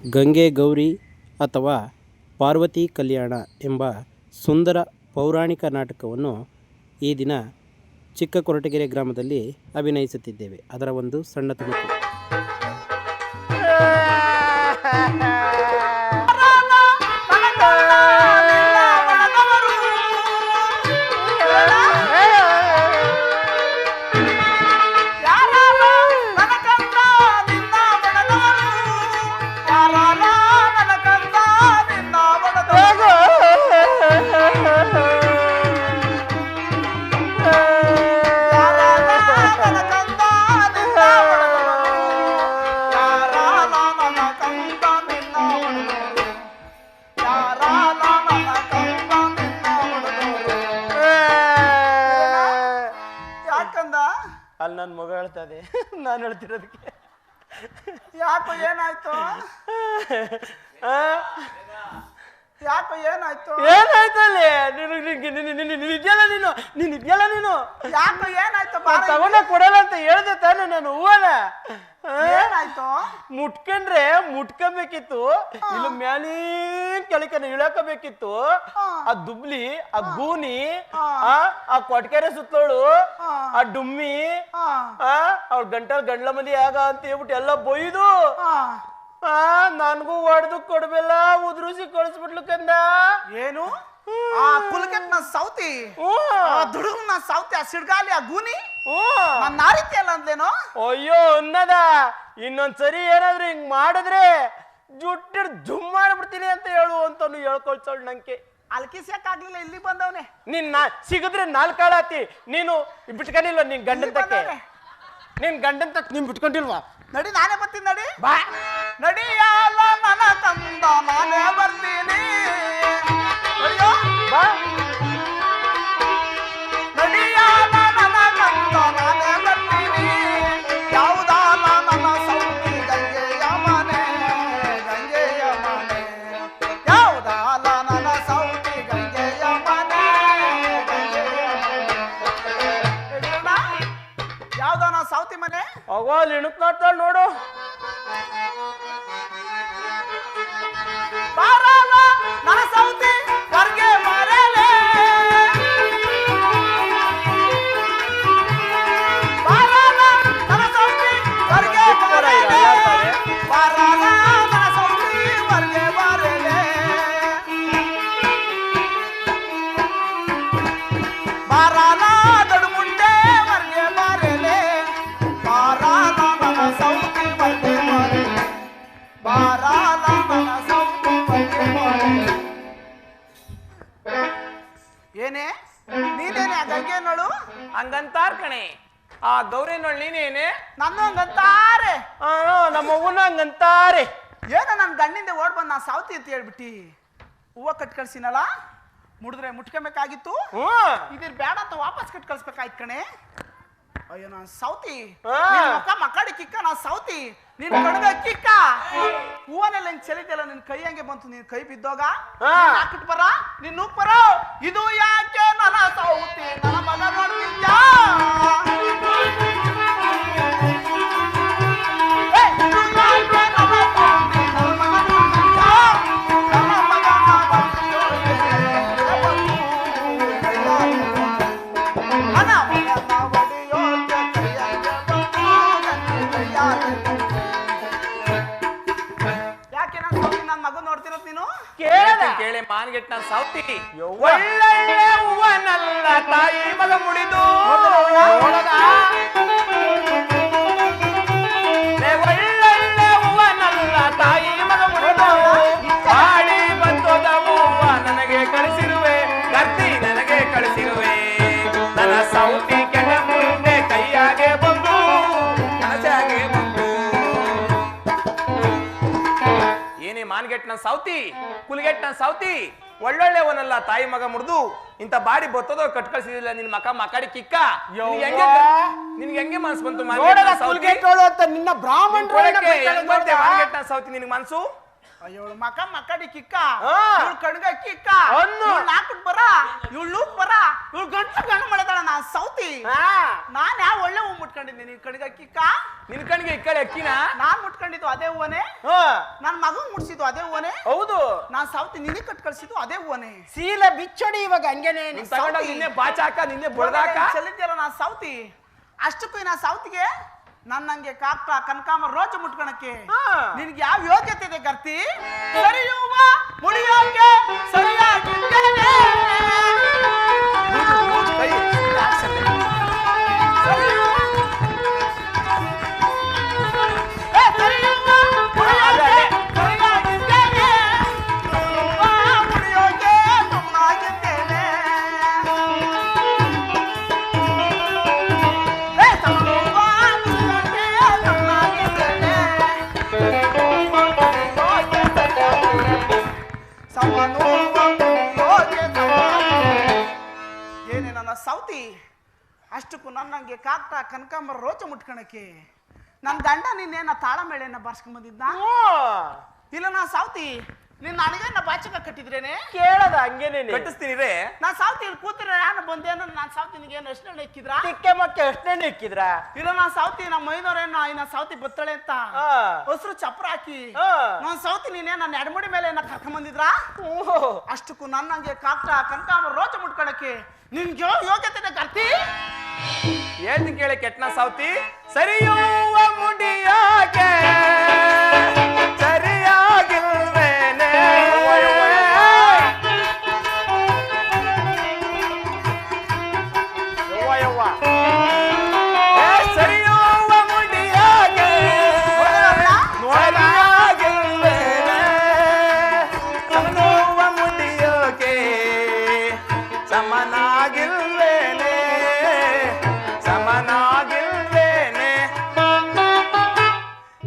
ಗಂಗೆ ಗೌರಿ ಅಥವಾ ಪಾರ್ವತಿ ಕಲ್ಯಾಣ ಎಂಬ ಸುಂದರ ಪೌರಾಣಿಕ ನಾಟಕವನ್ನು ಈ ದಿನ ಚಿಕ್ಕ ಕೊರಟಗೆರೆ ಗ್ರಾಮದಲ್ಲಿ ಅಭಿನಯಿಸುತ್ತಿದ್ದೇವೆ. ಅದರ ಒಂದು ಸಣ್ಣ ತುಣುಕು. ಅಲ್ಲಿ ನನ್ನ ಮಗ ಹೇಳ್ತದೆ, ನಾನು ಹೇಳ್ತಿರೋದಕ್ಕೆ ಯಾಕೋ ಏನಾಯ್ತು? ಯಾಕೋ ಏನಾಯ್ತು? ಏನಾಯ್ತು ಅಲ್ಲಿ? ನಿಜಲ್ಲ ನೀನು ಯಾಕೋ ಏನಾಯ್ತು? ತಗೊಂಡ ಕೊಡಲ್ಲ ಅಂತ ಹೇಳ್ದೆ ತಾನೆ ನಾನು. ಹೂವನ ಏನಾಯ್ತು? ಮುಟ್ಕೊಂಡ್ರೆ ಮುಟ್ಕೋಬೇಕಿತ್ತು, ಇಲ್ಲಿ ಮ್ಯಾಲೀ ಕೆಳಕನ ಇಳಕಬೇಕಿತ್ತು. ಆ ದುಬ್ಲಿ, ಆ ಗೂನಿ, ಆ ಕೊಟ್ಕೆರೆ ಸುತ್ತೋಳು, ಆ ಡುಮ್ಮಿ, ಅವ್ಳ ಗಂಟಲ್ ಮಂದಿ ಆಗ ಅಂತ ಹೇಳ್ಬಿಟ್ಟು ಎಲ್ಲ ಬೊಯ್ದು ನನ್ಗೂ ಹೊಡೆದು ಕೊಡ್ಬೇಲ್ಲ, ಉದ್ರುಸಿ ಕಳಿಸ್ಬಿಟ್ಲು ಕಂದ. ಏನು ಕುಲ್ಕೆಟ್ ನ ಸೌತಿ ದುಡುಗ್ ನ ಸೌತಿ, ಆ ಸಿಡ್ಗಾಲಿ, ಆ ಗೂನಿ ನಾರಿತಿ ಅಲ್ಲ ಅಂದ್ಲೇನೋ? ಅಯ್ಯೋ ಅನ್ನದ, ಇನ್ನೊಂದ್ಸರಿ ಏನಾದ್ರು ಹಿಂಗ್ ಮಾಡಿದ್ರೆ ಜುಟ್ಟಿಡ್ ಜುಮ್ ಮಾಡ್ಬಿಡ್ತೀನಿ ಅಂತ ಹೇಳು ಅಂತಾನು ಹೇಳ್ಕೊಳ್ಸೋಳ್ ನಂಗೆ. ಅಲ್ಕಿಸ್ಯಾಕಾಗ್ಲಿಲ್ಲ, ಇಲ್ಲಿ ಬಂದವನೆ. ನಿನ್ನ ಸಿಗದ್ರೆ ನಾಲ್ಕಾಳಾತಿ. ನೀನು ಬಿಟ್ಕೊಂಡಿಲ್ವ ನಿನ್ ಗಂಡನ್ ತಕ್ಕೆ? ನಿನ್ ಗಂಡನ್ ತಕ್ಕ ನೀನ್ ಬಿಟ್ಕೊಂಡಿಲ್ವಾ? ನಡಿ, ನಾನೇ ಬರ್ತೀನಿ. ನಡಿ ಬಾ, ನಡಿಯಾಲ ನನ್ನ ತಂದ ನಾನೇ ಬರ್ತೀನಿ. ಅಯ್ಯೋ ಬಾ, ನಡಿಯಾಲ ನನ್ನ ತಂದ ನಾನೇ ಬರ್ತೀನಿ. ಯಾವುದಾಲ ನನ್ನ ಸೌತಿ ಗಂಗೆಯ ಮನೆ, ಗಂಗೆಯ ಮನೆ. ಯಾವುದಾಲ ನನ್ನ ಸೌತಿ ಗಂಗೆಯ ಮನೆ, ಗಂಗೆಯ ಮನೆ. ಯಾವ್ದಾನ ಸೌತಿ ಮನೆ? ಅವ ಇಣಕ್ ನೋಡ್ತಾಳ ನೋಡು. ಬಾರಲ್ಲ ನನ್ನ ಸೌತಿ ಹೊರಗೆ ಬರಲೇ, ಬಾರಲ್ಲ ನನ್ನ ಸೌತಿ ಹೊರಗೆ ಬರಲೇ, ಬಾರಲ್ಲ ನನ್ನ ಸೌತಿ ಹೊರಗೆ ಬರಲೇ, ಬಾರಲ್ಲ ದೊಡ್ಡ ಮುಂಡೆ ಹೊರಗೆ ಬರಲೇ, ಬಾರಲ್ಲ ನನ್ನ ಸೌತಿ ಹೊರಗೆ ಬರಲೇ, ಬಾರಲ್ಲ ನನ್ನ ಸೌತಿ ಹೊರಗೆ ಬರಲೇ. ಏನೇ ನೀನೇನೆ ಆ ಗಂಗೆ ನೋಡು? ಹಂಗಂತಾರ್ ಕಣೆ, ಆ ಗೌರಿ ನೋಡ್ ನೀನೇನೆ? ನನ್ನ ಹಂಗಂತಾರೆ. ನಮ್ಮ ಅವ್ವನ ಹಂಗಂತಾರೆ. ಏನೋ ನನ್ನ ಗಂಡಿಂದ ಓಡ್ ಬಂದ್ ನಾ ಸಾವ್ತಿ ಅಂತ ಹೇಳ್ಬಿಟ್ಟಿ ಹೂವ ಕಟ್ ಕಳ್ಸಿನಲ್ಲ, ಮುಡಿದ್ರೆ ಮುಟ್ಕೊಬೇಕಾಗಿತ್ತು. ಇದ್ರ ಬೇಡ ಅಂತ ವಾಪಸ್ ಕಟ್ ಕಳ್ಸ್ಬೇಕಾಯ್ತು ಕಣೆ. ಅಯ್ಯೋ ನಾನ್ ಸೌತಿ, ಮಕ್ಕಳಿ ಕಿಕ್ಕ, ನಾ ಸೌತಿ, ನಿನ್ ಕಡ್ಗ ಕಿಕ್ಕ. ಹೂವನೆಲ್ಲ ಹಿಂಗ್ ಚೆಲ್ಲಿದ್ದೆಲ್ಲ ನಿನ್ ಕೈ ಹಂಗೆ ಬಂತು, ನಿನ್ ಕೈ ಬಿದ್ದೋಗ ಹಾಕಿಟ್ ಬರ, ನಿನ್ ನೂಕ್ ಬರೋ. ಇದು ಯಾಕೆ ನನ್ನ ಸೌತಿ, ನನ್ನ ಮಗ ನೋಡ್ತಿದ್ಯಾ? ಕೇಳಿ ಮಾನ್ಗೆಟ್ ನಾನ್ ಸೌತಿ, ಒಳ್ಳೆ ಹೂವನಲ್ಲ ತಾಯಿ ಮಗ ಮುಡಿದು, ಒಳ್ಳೆ ಹೂವನಲ್ಲ ತಾಯಿ ಮಗ ಮುಡಿದು, ಬಾಡಿ ಬಂದೋದ ಹೂವ ನನಗೆ ಕಳಿಸಿರುವೆ, ಗರ್ತಿ ನನಗೆ ಕಳಿಸಿರುವೆ, ನನ್ನ ಸೌತಿ ಕೆಳ ಮುಂದೆ ಕೈಯಾಗೆ ಬಂದು ಕನಸಾಗೆ ಬಂದು. ಏನೇ ಮಾನ್ಗೆಟ್ ನನ್ ಸೌತಿ, ಕುಲ್ಗೆಟ್ ನನ್ ಸೌತಿ, ಒಳ್ಳೊಳ್ಳೆವನಲ್ಲ ತಾಯಿ ಮಗ ಮುಡ್ದು ಇಂತ ಬಾಡಿ ಬತ್ತದೋ ಕಟ್ ಕಳ್ಸಿದಿಲ್ಲ ನಿನ್ ಮಕಾಡಿ ಕಿಕ್ಕ. ನಿನ್ಗೆ ಹೆಂಗೆ ಮನ್ಸು ಬಂತು? ನಿನ್ನ ಬ್ರಾಹ್ಮಣ ಮಾನ್ಗೆಟ್ ನನ್ ಸೌತಿ ನಿನ್ಗೆ ಮನ್ಸು? ಅಯ್ಯೋಳು ಮಕ ಮಕ್ಕಡಿ ಕಿಕ್ಕ ಹಾ. ಇವಳು ಕಣ್ಗ ಕಿಕ್ಕ ಅನ್ನು. ನಾಲ್ಕಕ್ ಬರ ಇವಳು ಲೂಕ್ ಬರ ಇವಳು ಗಂಟು ಮಾಡದಾಳ ನಾ ಸೌತಿ ನಾನ್ ಯಾವ ಒಳ್ಳೆ ಹೂ ಮುಟ್ಕೊಂಡಿದ್ದೀನಿ ಕಣ್ಗ ಕಿಕ್ಕ ನಿನ್ ಕಣ್ಣಿಗೆ ಈ ಕಡೆ ಅಕ್ಕಿನ ನಾನ್ ಮುಟ್ಕೊಂಡಿದ್ದು ಅದೇ ಹೂವನೆ ನನ್ ಮಗನ್ ಮುಡ್ಸಿದ್ದು ಅದೇ ಹೂವನೆ ಹೌದು ನಾನ್ ಸೌತಿ ನಿನಗೆ ಕಟ್ ಕಳ್ಸಿದ್ದು ಅದೇ ಹೂವನೆ ಸೀಲ ಬಿಚ್ಚಡಿ ಇವಾಗ ಹಂಗೇನೆ ನೀನ್ ತಗೊಂಡೋಗ್ ನಿನ್ನೆ ಬಾಚಾಕ ನಿನ್ನೆ ಬಡ್ದಾಕ ಚೆಲ್ಲಿದ್ಯಲ್ಲ ನಾ ಸೌತಿ ಅಷ್ಟಕ್ಕೂ ನಾ ಸೌತಿಗೆ ನನ್ನಂಗೆ ಕಾಕ ಕನಕಾಂಬರ ರೋಜ ಮುಟ್ಕೊಳಕ್ಕೆ ನಿನ್ಗೆ ಯಾವ ಯೋಗ್ಯತೆ ಇದೆ ಗರ್ತಿ ಸರಿಯುವ ಮುಡಿಯೋಕೆ ಸರಿಯಾಗಿದ್ದೇನೆ ಕೈ ಹಾಕ್ಸತ್ತೆ. ಏನೇ ನನ್ನ ಸೌತಿ ಅಷ್ಟಕ್ಕೂ ನನ್ನಂಗೆ ಕಾಕ್ಟ ಕನಕಾಂಬರ ರೋಚ ಮುಟ್ಕೊಳಕ್ಕೆ ನನ್ನ ಗಂಡ ನಿನ್ನೇನ ತಾಳ ಮೇಳೆನ ಬಾರ್ಸ್ಕೊಂಡ್ ಬಂದಿದ್ನ ಇಲ್ಲ ನಾ ಸೌತಿ ನಿನ್ನ ಅಡಿಗೆನ ಬಾಚಕ ಕಟ್ಟಿದ್ರೇನೆ ಕೇಳದ ಹಂಗೇನೆ ಕಟ್ಟಿಸ್ತೀನಿ ರೇ ನಾ ಸೌತಿ ಇಲ್ಲಿ ಕೂತಿರ ನಾನು ಬಂದೇನ ನಾನ್ ಸೌತಿ ನಿಗೇನು ಎಷ್ಟು ಇಕ್ಕಿದ್ರ ತಿಕ್ಕೆ ಮಕ್ಕೆ ಎಷ್ಟೇ ಇಕ್ಕಿದ್ರ ಇಲ್ಲ ನಾ ಸೌತಿ ನಮ್ಮ ಮೈನವ್ರೇನ ಇನ್ನ ಸೌತಿ ಬತ್ತಳೆ ಅಂತ ಹೊಸರು ಚಪ್ರ ಹಾಕಿ ನಾನ್ ಸೌತಿ ನೀನೇ ನನ್ನ ಎಡಮುಡಿ ಮೇಲೆ ಏನ ಕರ್ಕೊಂಡ್ ಬಂದಿದ್ರ ಅಷ್ಟಕ್ಕೂ ನನ್ನಂಗೆ ಕಾಕ್ಟ ಕನಕಾಂಬರ ರೋಚ ಮುಟ್ಕೊಳಕ್ಕೆ ನಿನ್ಗೆ ಯೋಗ್ಯತೆ ಗರ್ತಿ ಹೇಳ್ತೀನಿ ಕೇಳಿ ಕೆಟ್ನ ಸಾವ್ತಿ ಸರಿಯುವ ಮುಡಿಯಾಕೆ ಸರಿಯಾಗಿಲ್ವೇನೆ ಸರಿಯುವ ಮುಡಿಯಾಕೆ ಸರಿಯಾಗಿಲ್ವೇನೆ ಸಮನುವ ಮುಡಿಯೋಕೆ ಸಮನಾಗಿಲ್ವೇನೆ ಸಮನಾಗಿಲ್ವೇನೆ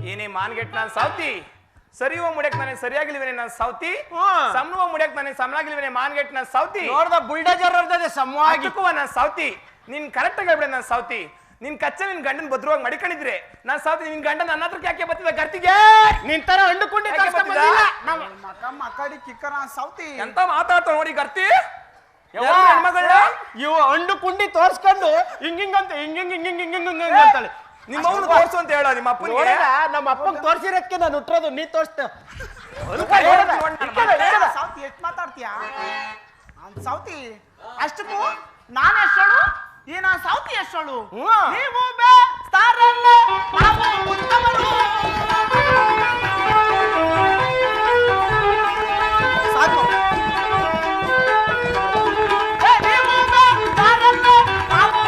ಏನೇ ಮಾನ್ಗೆಟ್ ನಾನು ಸಾವ್ತಿ ಸರಿಯುವ ಮುಡಿಯಕ್ ನಾನೇ ಸರಿಯಾಗಿಲ್ವೇನೆ ನಾನು ಸಾವ್ತಿ ಸಮನುವ ಮುಡಿಯಕ್ ನಾನೇ ಸಮನಾಗಿಲ್ವೇನೆ ಮಾನ್ಗೆಟ್ ನಾನು ಸಾವ್ತಿ ನೋಡ್ದ ಬುಲ್ಡೋಜರ್ ಹೊರದದೆ ಸಮವಾಗಿ ಆಗಿಕ್ಕುವ ನಾನು ಸಾವ್ತಿ ನೀನ್ ಕರೆಕ್ಟ್ ಆಗಿ ಹೇಳ್ಬಿಡ ನಾನು ಸಾವ್ತಿ ನಿನ್ ಕಚ್ಚ ನಿನ್ ಗಂಡನ್ ಭದ್ರವಾಗಿ ಮಡಿಕೊಂಡಿದ್ರೆ ನಾನ್ ಸಾವ್ತಿ ನಿನ್ ಗಂಡ ನನ್ನ ಹತ್ರಕ್ಕೆ ಯಾಕೆ ಬರ್ತಿದ್ದ ಗರ್ತಿಗೆ ನಿನ್ ತರ ಹಂಡುಕೊಂಡೆ ಯಾಕೆ ಬರ್ತಿದ್ದ? ಮಕ್ಕಡಿ ಕಿಕ್ಕರ ಸೌತಿ ಎಂತ ಮಾತಾಡ್ತಾವ ನೋಡಿ ಗರ್ತಿ ಹೆಣ್ಮಗಳ ಇವು ಹಂಡು ಕುಂಡಿ ತೋರ್ಸ್ಕೊಂಡು ಹಿಂಗಿಂಗಂತ ಹಿಂಗಿಂಗ್ ಅಂತಾಳೆ ನಿಮ್ಮ ಅವ್ನು ತೋರ್ಸು ಅಂತ ಹೇಳ ನಿಮ್ಮ ಅಪ್ಪನಿಗೆ ನೋಡದ ನಮ್ಮ ಅಪ್ಪಂಗ್ ತೋರ್ಸಿರಕ್ಕೆ ನಾನು ಹುಟ್ಟಿರೋದು ನೀ ತೋರ್ಸ್ತ ಸೌತಿ ಎಷ್ಟು ಮಾತಾಡ್ತೀಯ ಸೌತಿ ಅಷ್ಟಕ್ಕೂ ನಾನು ಎಷ್ಟಳು ಈ ನಾ ಸೌತಿ ಎಷ್ಟಳು ನೀವು ಬೇಸ್ತಾರಲ್ಲ ನಾವು ಉತ್ತಮರು ಸಾಕು ನೀವು ಬೇಸ್ತಾರಲ್ಲ ನಾವು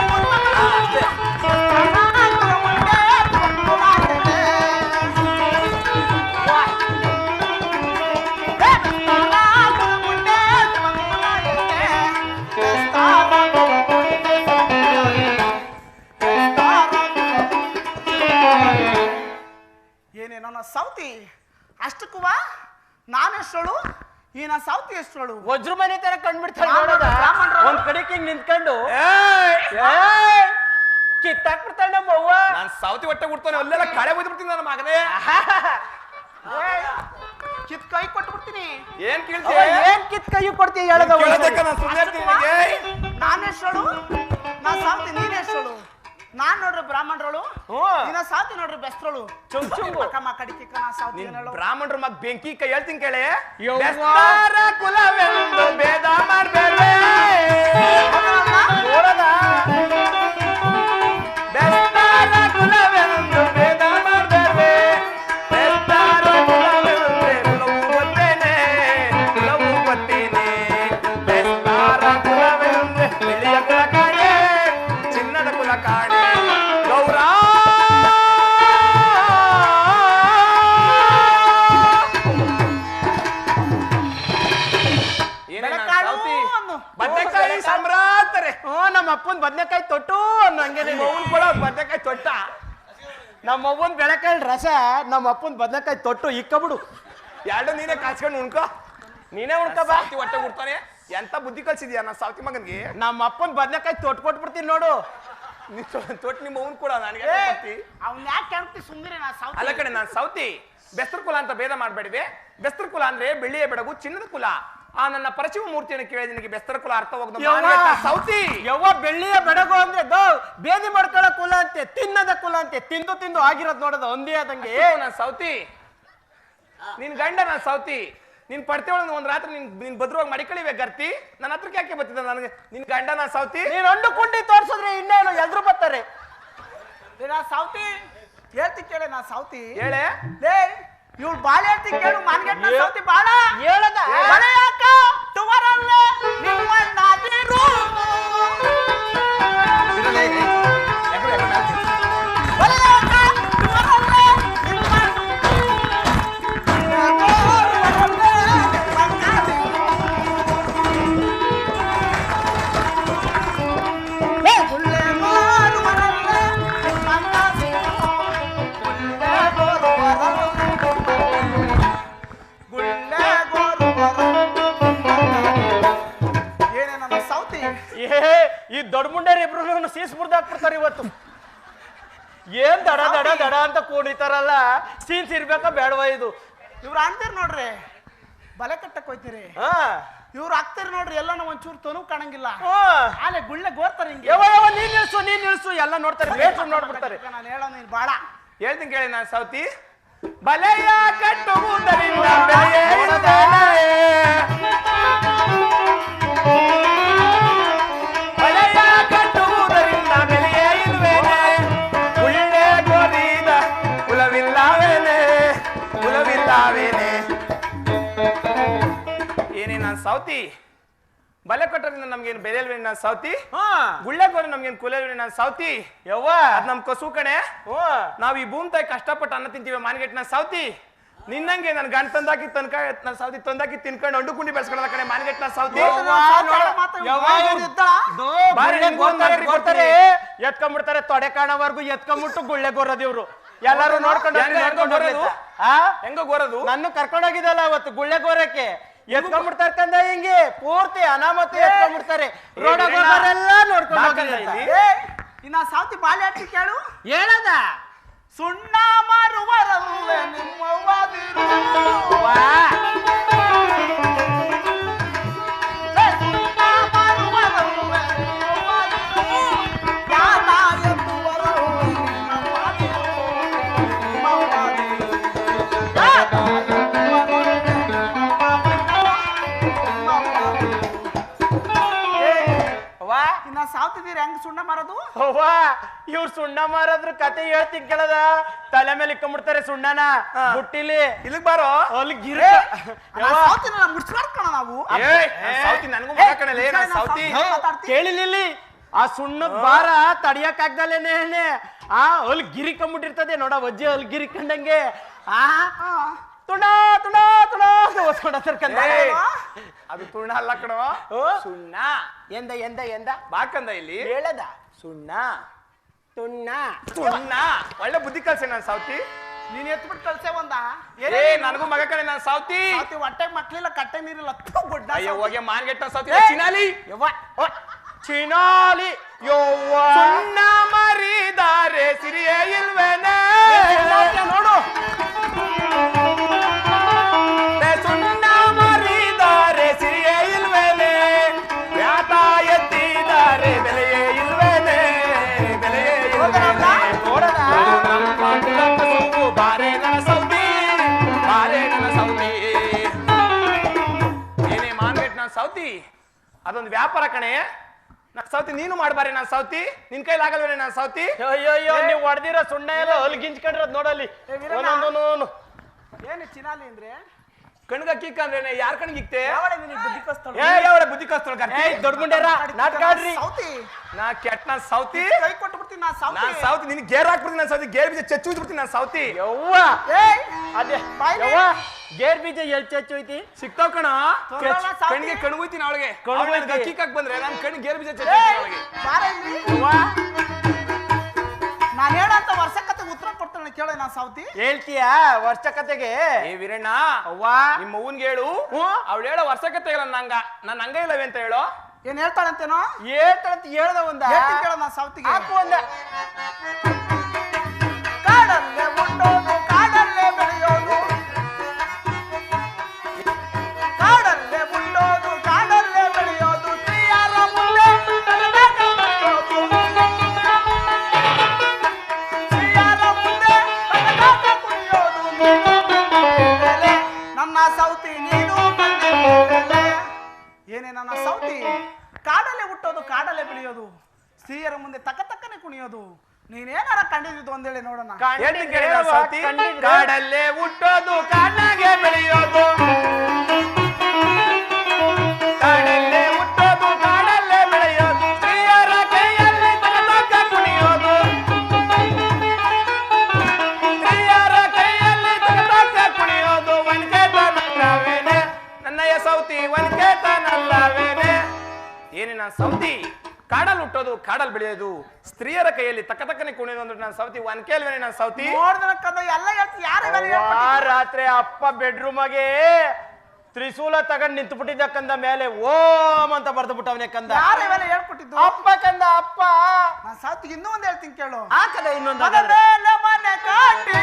ಏನೇ ನನ್ನ ಸೌತಿ ಅಷ್ಟಕ್ಕೂವ ನಾನೆಷ್ಟಳು ಈ ನಾ ಸೌತಿ ಎಷ್ಟಳು ವಜ್ರ ಮನೆ ತರ ಕಂಡ್ಬಿಡ್ತಾಳೆ ನೋಡದ ಒಂದ್ ಕಡೆಗೆ ಹಿಂಗ್ ನಿಂತ್ಕೊಂಡು ಕಿತ್ತಾಕ್ಬಿಡ್ತಾಳೆ ನಮ್ಮ ಅವ್ವ ನಾನ್ ಸಾವತಿ ಹೊಟ್ಟೆ ಕೊಡ್ತಾನೆ ಅಲ್ಲೆಲ್ಲ ಕಳೆ ಬಿಡ್ತೀನಿ ನನ್ನ ಮಗನೇ ಕಿತ್ ಕೈ ಕೊಟ್ಬಿಡ್ತೀನಿ ಏನ್ ಅವ್ವ, ಕೇಳ್ತೀಯ ಏನ್ ಕಿತ್ ಕೈ ಕೊಡ್ತೀಯ ಹೇಳದ ಕೇಳೋದಕ್ಕ ನಾನ್ ಸುಮ್ಮನೆ ಇರ್ತೀನಿ ನಿನಗೆ. ನಾನೆಷ್ಟಳು ನಾ ಸಾವ್ತಿ ನೀನೆಷ್ಟಳು ನಾನ್ ನೋಡ್ರಿ ಬ್ರಾಹ್ಮಣರಳು ನಿನ್ನ ಸಾವ್ತಿ ನೋಡ್ರಿ ಬೆಸ್ತ್ರಳು ಮಕ್ಕಡಿ ಕಿಕ್ಕ ನಾ ಸಾವ್ತಿ ನೀನ್ ಏನ್ ಹೇಳು ಬ್ರಾಹ್ಮಣರು ಮಗ್ ಬೆಂಕಿ ಕೈ ಹೇಳ್ತೀನಿ ಕೇಳಿ ಯವ್ವ. ಬೆಸ್ತಾರ ಕುಲವೆಂದು ಭೇದ ಮಾಡ್ಬೇಡ್ವೆ ನೋಡದ ಬೆಸ್ತಾರ ಕುಲವೆಂದು ಭೇದ ಮಾಡ್ಬೇಡ್ವೆ ಬೆಸ್ತಾರ ಕುಲವೆಂದ್ರೆ ಕುಲವು ಗೊತ್ತೇನೆ ಕುಲವು ಗೊತ್ತೇನೆ ಬೆಸ್ತಾರ ಕುಲವೆಂದ್ರೆ ಬೆಳೆಯ ಕುಲ ಕಾಣೆ ಚಿನ್ನದ ಕುಲ ಕಾಣೆ ಗೌರ ಬದನೆಕಾಯಿ ಸಾಮ್ರಾತ್ತಾರೆ ನಮ್ಮ ಅಪ್ಪನ್ ಬದ್ನೆಕಾಯಿ ತೊಟ್ಟು ಅನ್ನೋ ಹಂಗೇನೆ ಅವನ್ ಕೂಡ ಬದನೆಕಾಯಿ ತೊಟ್ಟ ನಮ್ಮ ಅವ್ವನ್ ಬೆಳೆಕಾಯಿ ರಸ ನಮ್ಮ ಅಪ್ಪನ್ ಬದ್ನೆಕಾಯಿ ತೊಟ್ಟು ಇಕ್ಕಬಿಡು ಎರಡು ನೀನೇ ಕಾಸ್ಕೊಂಡು ಉಣ್ಕೋ ನೀನೇ ಉಣ್ಕ ಬಾ ಸಾವತಿ ಹೊಟ್ಟೆ ಕೊಡ್ತಾನೆ ಎಂತ ಬುದ್ಧಿ ಕಲ್ಸಿದ್ಯಾ ನಾ ಸಾವತಿ ಮಗನ್ಗೆ ನಮ್ಮ ಅಪ್ಪನ್ ಬದ್ನೆಕಾಯಿ ತೊಟ್ಟು ಕೊಟ್ಬಿಡ್ತೀನಿ ನೋಡು ತೊಟ್ಟು ನಿಮ್ಮ ಅವನ್ ಕೂಡ ನನಗೆ ಅವ್ನ ಯಾಕೆ ಕೇಳ್ತಿ ಸುಂದರಿ ನಾ ಅಲ್ಲ ಸಾವ್ತಿ ಕಡೆ ನಾನ್ ಸಾವತಿ ಬೆಸ್ತರ ಕುಲ ಅಂತ ಭೇದ ಮಾಡಬೇಡಿವೆ. ಬೆಸ್ತರ ಕುಲ ಅಂದ್ರೆ ಬೆಳ್ಳಿಯ ಬೆಡಗು ಚಿನ್ನದ ಕುಲ. ಆ ನನ್ನ ಪರಶಿವ ಮೂರ್ತಿಯನ್ನು ಕೇಳಿ ನಿನಗೆ ಬೆಸ್ತರ ಕುಲ ಅರ್ಥವಾಗದ ಸೌತಿ. ಯವ್ವ ಬೆಳ್ಳಿಯ ಬೆಡಗು ಅಂದ್ರೆ ಬೇದಿ ಮಾಡ್ಕೊಳ್ಳೋ ಕುಲ ಅಂತೆ, ತಿನ್ನದ ಕುಲ ಅಂತೆ, ತಿಂದು ತಿಂದು ಆಗಿರೋದ್ ನೋಡೋದು ಒಂದೇ ಆದಂಗೆ. ನಾನು ಸೌತಿ, ನಿನ್ ಗಂಡ ನಾನು ಸೌತಿ. ನಿನ್ ಪಡ್ತೆ ಒಳಗೆ ಒಂದ್ ರಾತ್ರಿ ನಿನ್ ಬದ್ರುವಾಗ ಮಡಿಕಳಿವೆ ಗರ್ತಿ. ನನ್ನ ಹತ್ರಕ್ಕೆ ಯಾಕೆ ಬರ್ತಿದ್ದ ನನಗೆ? ನಿನ್ ಗಂಡ ನಾನು ಸೌತಿ. ನೀನ್ ಹಣ್ಣು ಕುಂಡಿ ತೋರ್ಸಿದ್ರೆ ಇನ್ನೇನು ಎಲ್ರು ಬರ್ತಾರೆ. ನಾ ಸೌತಿ ಹೇಳ್ತಿ ಕೇಳಿ, ನಾ ಸೌತಿ ಹೇಳೆ. ಲೇ ಇವ್ಳು ಬಾಳೆ ಹೇಳ್ತಿ ಕೇಳು, ಮಾನ್ಗೆಟ್ ನಾ ಸೌತಿ ಬಾಳ ಹೇಳದ ಬಳೆ ಯಾಕ ಟುವರಲ್ಲೇ ನಿಮ್ಮಣ್ಣಾದಿರು. ಬಳೆ ಯಾಕ ಟುವರಲ್ಲೇ ಈ ದೊಡ್ಡ ಮುಂಡೇರಿ ಇಬ್ರು ಸೀಸ್ ಮುರ್ದಾಕ್ಬಿಡ್ತಾರೆ ಇವತ್ತು. ಏನ್ ದಡ ದಡ ದಡ ಅಂತ ಕೂಡಿತಾರಲ್ಲ, ಸೀನ್ಸ್ ಇರ್ಬೇಕಾ ಬೇಡವಾ ಇದು? ಇವ್ರು ಅಂತೀರಿ ನೋಡ್ರಿ ಬಲೆ ಕಟ್ಟಕ್ ಹೋಯ್ತೀರಿ, ಇವ್ರು ಆಗ್ತೀರಿ ನೋಡ್ರಿ ಎಲ್ಲಾನು ಒಂಚೂರು ತನು ಕಾಣಂಗಿಲ್ಲ. ಆಲೆ ಗುಳ್ಳೆ ಗೋರ್ತಾರೆ ಹಿಂಗೆ. ನೀನ್ ನಿಲ್ಸು ಎಲ್ಲ ನೋಡ್ತಾರೆ, ಬೇಟ್ರು ನೋಡ್ಬಿಡ್ತಾರೆ. ನಾನು ಹೇಳೋ ನೀನ್ ಬಾಳ ಹೇಳ್ತೀನಿ ಕೇಳಿ ನಾನು ಸೌತಿ. ಬಲೆಯ ಕಟ್ಟುವುದರಿಂದ ಬಲೆಯ ಕಟ್ಟುವುದರಿಂದ ಬೆಲೆಯೇ ಇಲ್ವೇನೆ, ಉಳ್ಳೆ ಗೋರಿದ ಕುಲವಿಲ್ಲವೇನೆ, ಕುಲವಿಲ್ಲವೇನೆ. ಏನೇ ನಾನು ಸೌತಿ? ಬಲೆ ಕಟ್ಟೋದ್ರಿಂದ ನಮ್ಗೇನು ಬೆಲೆ ಇಲ್ವೇನೆ ನಾನು ಸೌತಿ? ಗುಳ್ಳೆ ಗೋರಿ ನಮ್ಗೇನು ಕುಲ ಇಲ್ವೇನೆ ನಾನು ಸೌತಿ? ಯವ್ವ ಅದ್ ನಮ್ ಕಸು ಕಣೆ. ನಾವ್ ಈ ಭೂಮಿ ತಾಯಿ ಕಷ್ಟಪಟ್ಟು ಅನ್ನ ತಿಂತೀವಿ ಮಾನ್ಗೆಟ್ ನಾನು ಸೌತಿ. ನಿನ್ನಂಗೆ ನನ್ ಗಂಡ ತಂದಾಕಿ ತನಕ ನನ್ನ ಸೌತಿ ತಂದಾಕಿ ತಿನ್ಕೊಂಡು ಅಂಡು ಕುಂಡಿ ಬೆಳೆಸ್ಕೊಳ್ಳೋದ ಕಡೆ ಮಾನ್ಗೆಟ್ ನಾನು ಸೌತಿ. ಎತ್ಕೊಂಡ್ಬಿಡ್ತಾರೆ ತೊಡೆ ಕಾಣವರೆಗೂ ಎತ್ಕೊಂಡ್ಬಿಟ್ಟು ಗುಳ್ಳೆ ಗೋರದ್ ಇವ್ರು ಎಲ್ಲಾರು ನೋಡ್ಕೊಂಡು ಹೆಂಗ ಗೋರದು? ನನ್ನ ಕರ್ಕೊಂಡೋಗಿದಲ್ಲ ಅವತ್ತು ಗುಳ್ಳೆ ಗೋರಕ್ಕೆ ಎತ್ಕೊಂಡ್ಬಿಡ್ತಾರೆ ಕಂದ, ಹಿಂಗೆ ಪೂರ್ತಿ ಅನಾಮತ್ತು ಎತ್ಕೊಂಡ್ಬಿಡ್ತಾರೆ. ರೋಡಲ್ಲ ನೋಡ್ಕೊಂಡು ಇನ್ನ ಸಾವ್ತಿ ಬಾಳೆ ಹಟ್ಟಿ ಕೇಳು ಹೇಳದ ಸುಣ್ಣ ಮಾರುವರಲ್ಲೇ ನಿಮ್ಮವ್ವಾದಿರು. ಸಾವ್ತಿದ್ದೀರಿ ಹೆಂಗ್ ಸುಣ್ಣ ಮಾರೋದು? ಇವ್ರು ಸುಣ್ಣ ಮಾರದ್ರ ಕತೆ ಹೇಳ್ತೀನಿ ಕೇಳದ. ತಲೆ ಮೇಲೆ ಇಕ್ಕೊಂಡ್ಬಿಡ್ತಾರೆ ಸುಣ್ಣನ ಬುಟ್ಟಿಲಿ. ಇಲ್ಲಿಗ್ ಬಾರೋ ಅಲ್ಲಿ ಮುಡ್ಸ್ಬಾರ್ಕಣ ನಾವು. ನನಗೂ ಸೌತಿ ಕೇಳಿಲಿ ಆ ಸುಣ್ಣದ ಭಾರ ತಡಿಯಕ್ ಆಗ್ದಲೇನೆ ಅಲ್ಲಿ ಗಿರಿಕೊಂಡ್ಬಿಟ್ಟಿರ್ತದೆ ನೋಡ, ವಜ್ಜೆ ಅಲ್ಲಿ ಗಿರಿಕೊಂಡಂಗೆ ತುಣ ತುಣ ತುಣ ಓದ್ಕೊಂಡ. ಅದು ತುಣ ಅಲ್ಲ ಕಣವ, ಸುಣ್ಣ. ಎಂದ ಎಂದ ಎಂದ ಬಾಕಂದ ಇಲ್ಲಿ ಹೇಳದ ಸುಣ್ಣ ತುಣ್ಣ ತುಣ್ಣ. ಒಳ್ಳೆ ಬುದ್ಧಿ ಕಲ್ಸೆ ನಾನು ಸೌತಿ. ನೀನ್ ಎತ್ಬಿಟ್ಟು ಕಳ್ಸೆ ಒಂದ ನನಗೂ ಮಗ ಕಣೆ ನಾನು ಸೌತಿ. ಹೊಟ್ಟೆ ಮಕ್ಳಿಲ್ಲ ಕಟ್ಟೆ ನೀರಿಲ್ಲ ಗುಡ್ಡ. ಅಯ್ಯೋ ಹೋಗಿ ಮಾನ್ಗೆಟ್ಟ ಸೌತಿ ಚಿನಾಲಿ ಚಿನಾಲಿ ಯವ್ವ ಸುಣ್ಣ ಮರಿದಾರೆ ಸಿರಿಯೇ ಇಲ್ವೇನೆ ನೋಡು. ಸುಣ್ಣ ಮರಿದಾರೆ ಸಿರಿಯೇ ಇಲ್ವೇನೆ, ವ್ಯಾತ ಎತ್ತಿದ್ದಾರೆ ಬೆಲೆಯೇ ಇಲ್ವೇನೆ, ಬೆಲೆಯೇ ಇಲ್ವೇನೆ. ಬಾರೆ ನನ್ನ ಸೌತಿ, ಬಾರೆ ನನ್ನ ಸೌತಿ. ಏನೇ ಮಾನ್ಗೆಟ್ ನಾನು ಸೌತಿ? ಅದೊಂದು ವ್ಯಾಪಾರ ಕಣೆ ನಾನು ಸೌತಿ. ನೀನು ಮಾಡಬಾರೆ ನಾನು ಸೌತಿ, ನಿನ್ ಕೈಲಿ ಆಗಲ್ವೇನೆ ನಾನು ಸೌತಿ? ಅಯ್ಯೋ ನೀವು ಹೊಡೆದಿರೋ ಸುಣ್ಣ ಎಲ್ಲ ಅಲ್ಲಿ ಗಿಂಚ್ಕೊಂಡ್ರದ್ ನೋಡಲ್ಲಿ. ಏನು ಚಿನಾಲಿ ಅಂದ್ರೆ ಕಣ್ಗ ಕಿಕ್ಕ ಅಂದ್ರೆ ಯಾರ ಕಣ್ಗಿಕ್ತೆ? ಬುದ್ಧಿ ಕಸ್ತಳ ಬುದ್ಧಿ ಕಸ್ತಳ ದೊಡ್ಡ ಮುಂಡೇರ ನಾಟಕ ಆಡ್ರಿ. ಸೌತಿ ನಾ ಕೆಟ್ಟ ನಾ ಸೌತಿ, ಕೈ ಕೊಟ್ಟು ಬಿಡ್ತೀನಿ ನಾ ಸೌತಿ. ನಾ ಸೌತಿ ನಿನ್ ಗೇರ್ ಹಾಕ್ಬಿಡ್ತೀನಿ ನಾನು ಸೌತಿ, ಗೇರ್ ಬೀಜ ಚಚ್ಚು ಬಿಡ್ತೀನಿ ನಾನು ಸೌತಿ. ಯವ್ವ ಅದೇ ಯವ್ವ ಗೇರ್ ಬೀಜ ಎಲ್ ಚಚ್ಚು ಐತಿ ಸಿಕ್ತಾವ್ ಕಣ. ಕಣ್ಣಿಗೆ ಕಣ್ಗೋಯ್ತೀನಿ ಅವಳಿಗೆ, ಕಿಕ್ಕಾಕ್ ಬಂದ್ರೆ ನಾನು ಕಣ್ಣು ಗೇರ್ ಬೀಜ ಚಚ್ಚು ಅವಳಿಗೆ. ನಾನು ಹೇಳಂತ ವರ್ಷ ಕತೆ ಉತ್ತರ ಕೊಡ್ತಾನೆ ಕೇಳಿ ನಾ ಸೌತಿ. ಹೇಳ್ತೀಯಾ ವರ್ಷ ಕತೆಗೆ? ಏ ವೀರಣ್ಣ ಅವ್ವ ನಿಮ್ಮ ಅವ್ವನ್ಗೆ ಹೇಳು, ಅವಳು ಹೇಳೋ ವರ್ಷ ಕತೆ ಇಲ್ಲ ನಂಗ, ನನ್ನ ಹಂಗ ಇಲ್ಲವೇ ಅಂತ ಹೇಳೋ. ಏನ್ ಹೇಳ್ತಾಳಂತೇನೋ? ಹೇಳ್ತಾಳಂತ ಹೇಳ್ದ ಒಂದ ಕೇಳ ನಾ ಸೌತಿಗೆ. ಹಾಕು ಒಂದ. ಕಾಡಲ್ಲೇ ಹುಟ್ಟೋದು ಕಾಡಲ್ಲೇ ಬೆಳೆಯೋದು ನನ್ನ ಸೌತಿ ನೀನು ಕಂಡಿದ್ದೇನೆ. ಏನೇ ನನ್ನ ಸೌತಿ, ಕಾಡಲ್ಲೇ ಹುಟ್ಟೋದು ಕಾಡಲ್ಲೇ ಬೆಳೆಯೋದು, ಸ್ತ್ರೀಯರ ಮುಂದೆ ತಕ್ಕನೆ ಕುಣಿಯೋದು, ನೀನೇನಾರ ಕಂಡಿದ್ದು ಒಂದೇಳಿ ನೋಡೋಣ. ಕಾಡಲ್ಲೇ ಹುಟ್ಟೋದು ಕಾಡಾಗೆ ಬೆಳೆಯೋದು, ಕಾಡಲ್ಲೇ ಹುಟ್ಟೋದು ಕಾಡಲ್ಲೇ ಬೆಳೆಯೋದು, ಸ್ತ್ರೀಯರ ಕೈಯಲ್ಲಿ ತಕ್ಕ ಕುಣಿಯೋದು, ಸ್ತ್ರೀಯರ ಕೈಯಲ್ಲಿ ತಕ್ಕ ಕುಣಿಯೋದು, ವನ್ಕೇತನಲ್ಲವೇನೆ ನನ್ನಯ್ಯ ಸೌತಿ ವನ್ಕೇತನಲ್ಲವೇನೆ. ಏನೇ ನಾನು ಸೌತಿ, ಕಾಡಲ್ಲಿ ಹುಟ್ಟೋದು ಕಾಡಲ್ಲಿ ಬೆಳೆಯೋದು, ಸ್ತ್ರೀಯರ ಕೈಯಲ್ಲಿ ತಕ್ಕನೆ ಕುಣಿಯೋದು ಅಂದ್ರೆ ನಾನು ಸೌತಿ ಒನ್ಕೇಲ್ವೇನೆ. ನಾನು ಸೌತಿ ನೋಡಿದ್ರ ಕದ ಎಲ್ಲ ಹೇಳ್ತಿ, ರಾತ್ರಿ ಅಪ್ಪ ಬೆಡ್ರೂಮಗೆ ತ್ರಿಶೂಲ ತಗೊಂಡ್ ನಿಂತು ಬಿಟ್ಟಿದ್ದಕ್ಕಂದ ಮೇಲೆ ಓಂ ಅಂತ ಬರ್ದು ಬಿಟ್ಟವನೇ ಕಂದ. ಯಾರೆಲ್ಲ ಹೇಳ್ಕೊಟ್ಟಿದ್ದು? ಅಪ್ಪ ಕಂದ ಅಪ್ಪ. ನಾನು ಸಾತಿಗೆ ಇನ್ನೂ ಒಂದ್ ಹೇಳ್ತೀನಿ ಕೇಳು. ಆ ಕದ ಇನ್ನೊಂದು ಮನೆ ಕಾಟಿ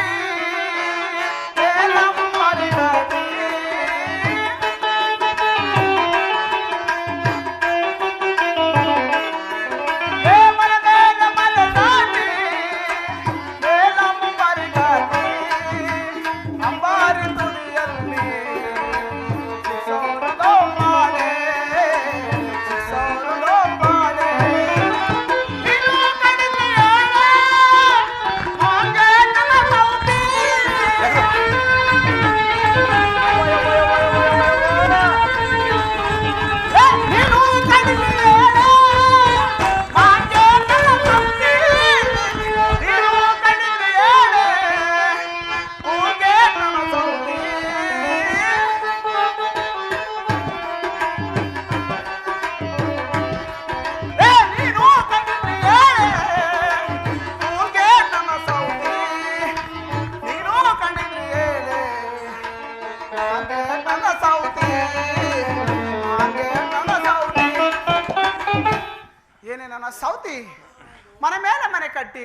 ಸೌತಿ ಮನೆ ಮೇಲೆ ಮನೆ ಕಟ್ಟಿ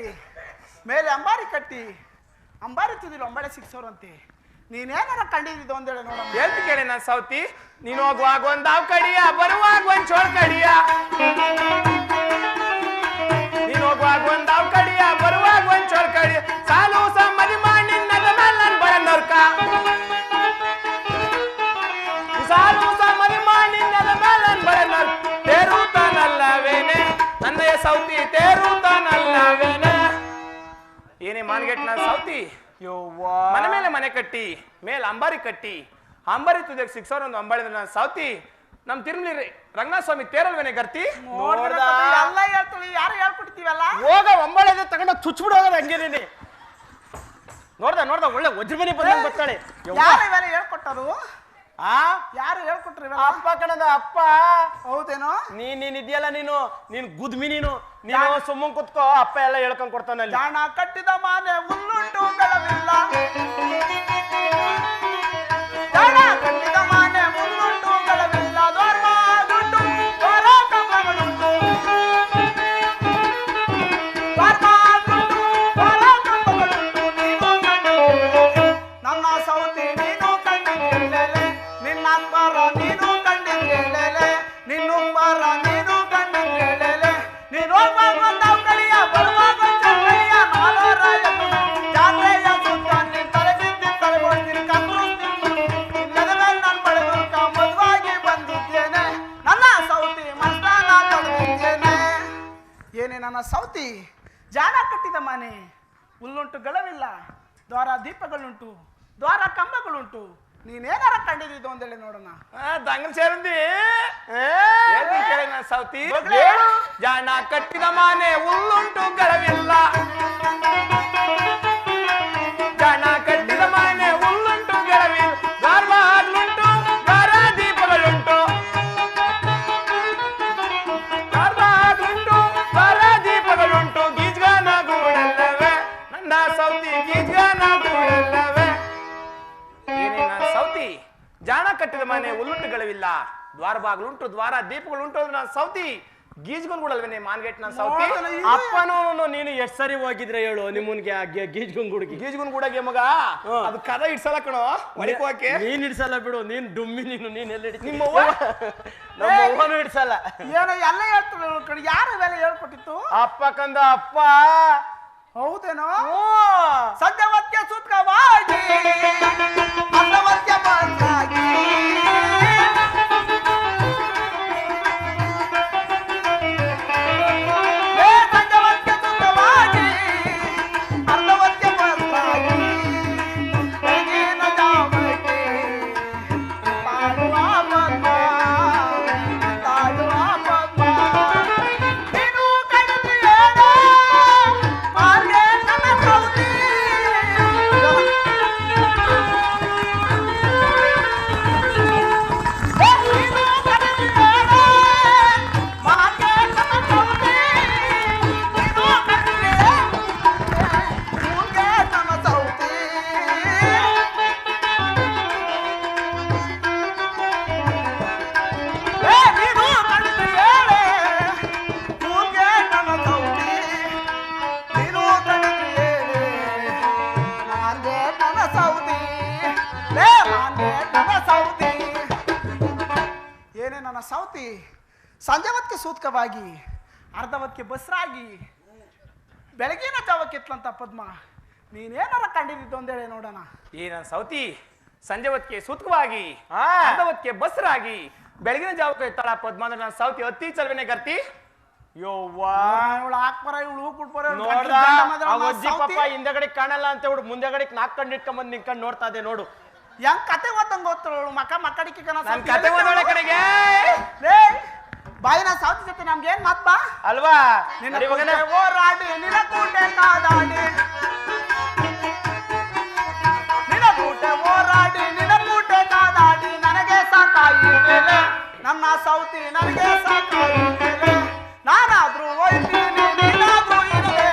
ಮೇಲೆ ಅಂಬಾರಿ ಕಟ್ಟಿ ಅಂಬಾರಿ ತುದಿಲು ಅಂಬಾಳೆ ಸಿಕ್ಸೋರಂತೆ. ನೀನೇನಾರ ಕಂಡಿದ್ದು ಒಂದೇಳೆ ನೋಡಮ್ಮ. ಹೇಳ್ತಿ ಕೇಳಿ ನಾನು ಸೌತಿ, ನೀನು ಹೋಗುವಾಗ ಒಂದ್ ಹಾವು ಕಡಿಯ, ಬರುವಾಗ ಒಂದ್ ಚೋಳ್ ಕಡಿಯ, ನೀನು ಹೋಗುವಾಗ ಒಂದ್ ಹಾವು ಕಡಿಯ, ಬರುವಾಗ ಒಂದ್ ಚೋಳ್ ಕಡಿಯ, ಸಾಲು ಸಮ್ಮದಿ ಮಾಡಿ ನನ್ನ ಮೇಲೆ ನನ್ ಬಳ ನರ್ಕ, ಸಾಲು ಸಮ್ಮದಿ ಮಾಡಿ ನನ್ನ ಮೇಲೆ ನನ್ ಬಳ ನರ್ಕ, ತೇರುತ್ತಾನಲ್ಲವೇನೆ ನನ್ನಯ್ಯ ಸೌತಿ ತೇರುತ್ತಾನಲ್ಲವೇನೆ. ಏನೇ ಮಾನ್ಗೆಟ್ ನಾನು ಸೌತಿ, ಮನೆ ಮೇಲೆ ಮನೆ ಕಟ್ಟಿ ಮೇಲೆ ಅಂಬಾರಿ ಕಟ್ಟಿ ಅಂಬಾರಿ ತುದಿಯಾಗ ಸಿಕ್ಸೋರ್ ಒಂದು ಅಂಬಾಳಿದ್ರೆ ನಾನು ಸೌತಿ ನಮ್ ತಿರುಮಲಿ ರಂಗನಾಥಸ್ವಾಮಿ ತೇರಲ್ವೇನೆ ಗರ್ತಿ. ಎಲ್ಲ ಹೇಳ್ತೀವಿ, ಯಾರು ಹೇಳ್ಕೊಡ್ತೀವಲ್ಲ, ಹೋಗ ಅಂಬಾಳೆ ತಗೊಂಡೋಗಿ ಚುಚ್ಬಿಡು ಹೋಗೋದು ಹಂಗೇನೇನೆ. ನೋಡ್ದ ಒಳ್ಳೆ ವಜ್ರಮನಿ ಬಂದಂಗ್ ಬರ್ತಾಳೆ. ಯಾರು ಇವೆಲ್ಲ ಹೇಳ್ಕೊಟ್ಟರು? ಯಾರು ಹೇಳ್ಕೊಟ್ರಿ? ಅಪ್ಪ ಕಣದ ಅಪ್ಪ. ಹೌದೇನೋ? ನೀನ್ ಇದೆಯಲ್ಲ ನೀನು ಗುದ್ಮಿ ನೀನು ಸುಮ್ಮನ್ ಕುತ್ಕೋ, ಅಪ್ಪ ಎಲ್ಲ ಹೇಳ್ಕೊಂಡ್ ಕೊಡ್ತಾನಲ್ಲಿ. ಜಾಣ ಕಟ್ಟಿದ ಮಾನೆ ಹುಲ್ಲುಂಟು ಬೆಳವಿಲ್ಲ, ಜಾಣ ಕಟ್ಟಿದ ಮಾನೆ ಹುಲ್ಲುಂಟು ಬೆಳವಿಲ್ಲ, ದ್ವಾರಮಾದುಂಟು ದ್ವಾರ ಕಂಬಗಳುಂಟು, ದ್ವಾರಮಾದುಂಟು ದ್ವಾರ ಕಂಬಗಳುಂಟು, ನೀನು ಕಂಡಿದ್ದೇಲೆ ನನ್ನ ಸೌತಿ ನೀನು ಕಂಡಿದ್ದೇಲೆ, ನಿನ್ನ ಅಪ್ಪರ ನೀನು ಕಂಡಿದ್ದೇಲೆ, ನಿನ್ನುಪ್ಪರ ನೀನು ಕಂಡಿದ್ದೇಲೆ, ನೀನು ಹೋಗುವಾಗ ಒಂದಾವ್ ಕಳಿಯ, ಬರುವಾಗ ಚಕ್ಕಳಿಯ, ನಾಲರಾಯನು ಜಾತ್ರೆಯ ಸುತ್ತ ನಿನ್ ತಲೆ ಬಿದ್ದು ತಲೆಗೊಡ್ತೀನಿ, ಕತ್ತರಿಸ್ತೀನಿ ಇಲ್ಲದ ಮೇಲೆ ನಾನು ಬಳೆದುರ್ಕ ಮದುವಾಗಿ ಬಂದಿದ್ದೇನೆ, ನನ್ನ ಸೌತಿ ಮಸ್ತಾನ ತಡೆದಿದ್ದೇನೆ. ಏನೇ ನನ್ನ ಸೌತಿ, ಜಾಣ ಕಟ್ಟಿದ ಮನೆ, ಹುಲ್ಲುಂಟು ಗಳವಿಲ್ಲ, ದ್ವಾರ ದೀಪಗಳುಂಟು, ದ್ವಾರ ಕಂಬಗಳುಂಟು, ನೀನೇನಾರ ಕಂಡಿದ್ದು ಒಂದೇಳಿ ನೋಡೋಣ. ದಂಗನ್ ಸೇರಂದಿ ಕೇಳಿ ನಾನು ಸೌತಿ, ಜಾಣ ಕಟ್ಟಿದ ಮಾನೆ ಹುಲ್ಲುಂಟು ಗಳವಿಲ್ಲ, ಜಾಣ ಕಟ್ಟಿದ ಮಾನೆ ಹುಲ್ಲುಂಟು ಗಳವಿಲ್ಲ, ದ್ವಾರಬಾಗ್ಲುಂಟು ದ್ವಾರ ದೀಪಗಳುಂಟು, ದ್ವಾರಬಾಗ್ಲುಂಟು ದ್ವಾರ ದೀಪಗಳುಂಟು, ಗೀಜ್ಗಾನ ಗೂಡಲ್ಲವೇ ನನ್ನ ಸೌತಿ ಗೀಜ್ಗಾನ ಗೂಡಲ್ಲವೇ. ಏನೇನ ಸೌತಿ, ಜಾಣ ಕಟ್ಟಿದ ಮನೆ ಹುಲ್ಲುಂಟುಗಳಿಲ್ಲ, ದ್ವಾರ ಬಾಗ್ಲುಂಟು ದ್ವಾರ ದೀಪಗಳುಂಟು ಅಂದ್ರೆ ನಾನು ಸೌತಿ ಗೀಜ್ಗೊಂಡ್ ಕೂಡಲ್ವೇನೆ ಮಾನ್ಗೆಟ್ ನಾನು ಸೌತಿ. ಅಪ್ಪನೂ ನೀನು ಎಷ್ಟ್ ಸರಿ ಹೋಗಿದ್ರೆ ಹೇಳು ನಿಮ್ಮನ್ಗೆ ಗೀಜ್ಗೊಂಡ್ ಗುಡ್ಗಿ ಗೀಜ್ಗೊಂಡ್ ಕೂಡಗೆ ಮಗ ಅದು ಕದ ಇಡ್ಸಲ್ಲ ಕಣೋ ಹೊಡಿಕೋಕೆ. ನೀನ್ ಇಡ್ಸಲ್ಲ ಬಿಡು, ನೀನ್ ಡುಮ್ಮಿ ನೀನ್ ಎಲ್ಲಿ ನಿಮ್ಮ ನಮ್ಮ ಅವ್ವನು ಇಡ್ಸಲ್ಲ. ಏನೋ ಎಲ್ಲ ಹೇಳ್ತಾರೆ, ಯಾರು ಇವೆಲ್ಲ ಹೇಳ್ಕೊಟ್ಟಿತ್ತು? ಅಪ್ಪ ಕಂದ ಅಪ್ಪ. ಹೌದೇನೋ? ಸದ್ಯವತ್ಯ ಸೂತ್ರವಾಗಿ ಅಂದವತ್ಯ ನನ್ನ ಸೌತಿ ಏನೇ ನನ್ನ ಸೌತಿ ಸಂಜೆ ಹೊತ್ತಿಗೆ ಸೂತ್ಕವಾಗಿ ಅರ್ಧ ಹೊತ್ತಿಗೆ ಬಸ್ರಾಗಿ ಬೆಳಗಿನ ಜಾವಕ್ಕೆ ಎತ್ಲಂತ ಪದ್ಮ ನೀನೇನಾರ ಕಂಡಿದ್ದು ಅಂದೇಳಿ ನೋಡೋಣ. ಈ ನನ್ನ ಸೌತಿ ಸಂಜೆ ಹೊತ್ತಿಗೆ ಸೂತ್ಕವಾಗಿ ಅರ್ಧ ಹೊತ್ತಿಗೆ ಬಸ್ರಾಗಿ ಬೆಳಗಿನ ಜಾವಕ್ಕೆ ಎತ್ತಾಳ ಪದ್ಮ ಅಂದ್ರೆ ನನ್ನ ಸೌತಿ ಅತ್ತಿ ಚಲವೆನೆ ಗರ್ತಿ. ಯೋವ್ವಾ ಇವಳು ಹಾಕ್ಬರ ಇವಳು ಕುಟ್ಬರ ನೋಡ್ದ ಅಜ್ಜಿ ಪಾಪ ಹಿಂದೆಗಡೆ ಕಾಣಲ್ಲ ಅಂತ ಹೇಳಿ ಮುಂದೆಗಡೆ ನಾಲ್ಕು ಕಣ್ಣು ಇಟ್ಕೊಂಡ್ ನಿಂತ್ಕೊಂಡು ನೋಡ್ತಾ ಇದೆ ನೋಡು. ಹೆಂಗ್ ಕತೆ ಓದಂಗ ಗೊತ್ತಳು ಮಕ್ಕಳಿಕೆ ನನ್ನ ಕತೆ ಓದೋಳ ಕಡೆಗೆ ಬಾಯಿನ ಸೌತಿ ಜೊತೆ ನಮ್ಗೆ ಏನ್ ಮಾತ್ ಬಾ ಅಲ್ವಾ? ನಿನ್ನ ಹೋರಾಡಿ ನಿನ್ನ ಕೂಟೆ ಕಾದಾಡಿ ನಿನ್ನ ಕೂಟೆ ಹೋರಾಡಿ ನಿನ್ನ ಕೂಟೆ ಕಾದಾಡಿ ನನಗೆ ಸಾಕಾಯಿ ಮೇಲೆ ನನ್ನ ಸೌತಿ ನನಗೆ ಸಾಕಾಯಿ ಮೇಲೆ ನಾನಾದ್ರೂ ಹೋಯ್ತೀನಿ ನೀನಾದ್ರೂ ಇರುವೆ